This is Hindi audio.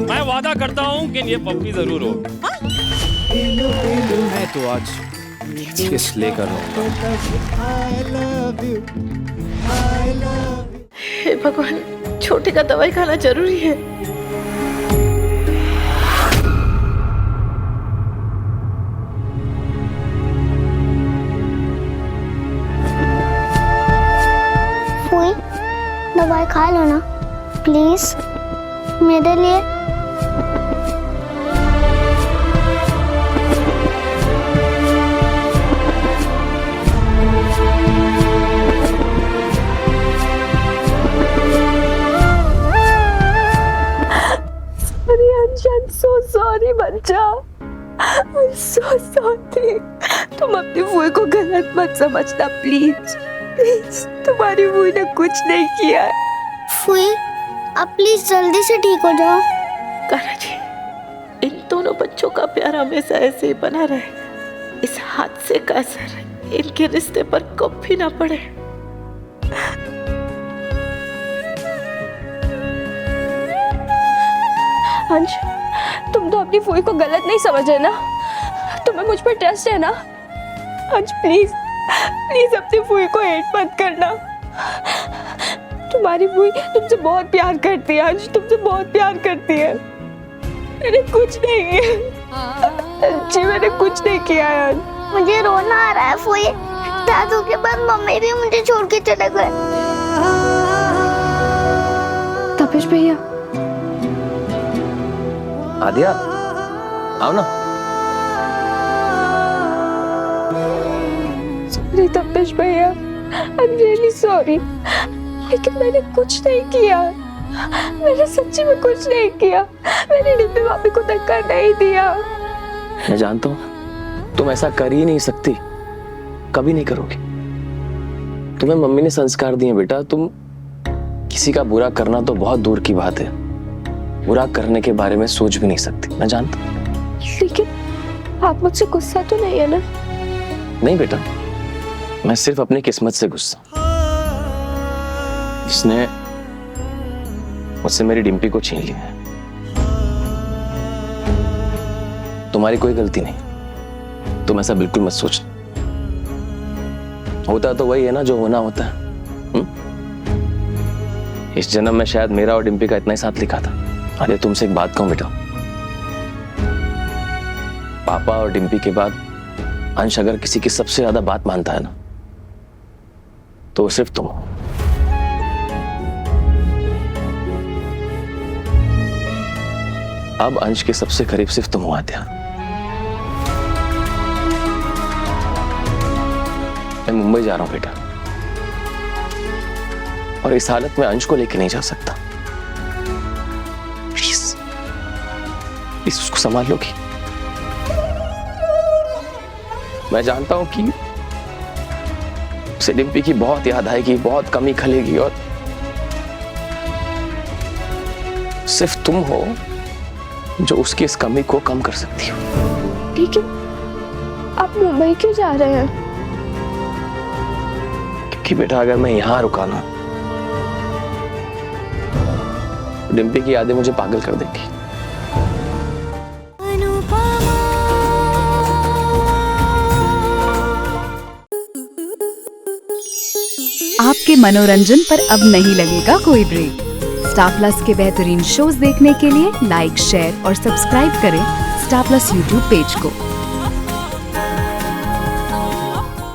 मैं वादा करता हूँ कि ये पप्पी जरूर हो। मैं तो आज किस लेकर हे भगवान, छोटे का दवाई खाना जरूरी है। फूई, दवाई खा लो ना प्लीज, मेरे लिए। I'm so sorry बच्चा, I'm so sorry। तुम अपनी फूई को गलत मत समझना प्लीज, प्लीज। तुम्हारी फूई ने कुछ नहीं किया है। फूई, आप प्लीज जल्दी से ठीक हो जाओ। कान्हा जी, इन दोनों बच्चों का प्यार हमेशा ऐसे ही बना रहे। इस हादसे का असर इनके रिश्ते पर कभी ना पड़े। अंश, तुम तो अपनी फूई को गलत नहीं समझ रहे ना? तुम्हें मुझ पर ट्रस्ट है ना? अंश प्लीज, प्लीज अपनी फूई को हेट मत करना। तुम्हारी फूई तुमसे बहुत प्यार करती है अंश, तुमसे बहुत प्यार करती है। मैंने कुछ नहीं किया जी, मैंने कुछ नहीं किया है। मुझे रोना आ रहा है फूई, दादू के बाद मम्मी भी मुझे छोड़ के चले गए। तपेश भैया, आदिया, आओ ना। सॉरी तपेश भैया, आई एम रियली सॉरी, लेकिन मैंने कुछ नहीं किया। मैंने सच्ची में कुछ नहीं किया। मैंने डिम्पी भाभी को धक्का नहीं दिया। मैं जानता हूँ तुम ऐसा कर ही नहीं सकती, कभी नहीं करोगी। तुम्हें मम्मी ने संस्कार दिए बेटा, तुम किसी का बुरा करना तो बहुत दूर की बात है, बुरा करने के बारे में सोच भी नहीं सकती, मैं जानता हूँ। लेकिन आप मुझसे गुस्सा तो नहीं है ना? नहीं बेटा, मैं सिर्फ अपनी किस्मत से गुस्सा, जिसने मुझसे मेरी डिम्पी को छीन लिया है। तुम्हारी कोई गलती नहीं, तुम ऐसा बिल्कुल मत सोचना। होता तो वही है ना जो होना होता है। इस जन्म में शायद मेरा और डिम्पी का इतना ही साथ लिखा था। अरे तुमसे एक बात कहूं बेटा, पापा और डिम्पी के बाद अंश अगर किसी की सबसे ज्यादा बात मानता है ना, तो सिर्फ तुम हो। अब अंश के सबसे करीब सिर्फ तुम हो आद्या। मैं मुंबई जा रहा हूं बेटा, और इस हालत में अंश को लेके नहीं जा सकता। प्लीज प्लीज उसको संभाल लोगी। मैं जानता हूं कि उसे डिम्पी की बहुत याद आएगी, बहुत कमी खलेगी, और सिर्फ तुम हो जो उसकी इस कमी को कम कर सकती हो। ठीक है, आप मुंबई क्यों जा रहे हैं? क्योंकि बेटा अगर मैं यहां रुका ना, डिम्पी की यादें मुझे पागल कर देंगी। आपके मनोरंजन पर अब नहीं लगेगा कोई ब्रेक। स्टार प्लस के बेहतरीन शोज देखने के लिए लाइक, शेयर और सब्सक्राइब करें स्टार प्लस यूट्यूब पेज को।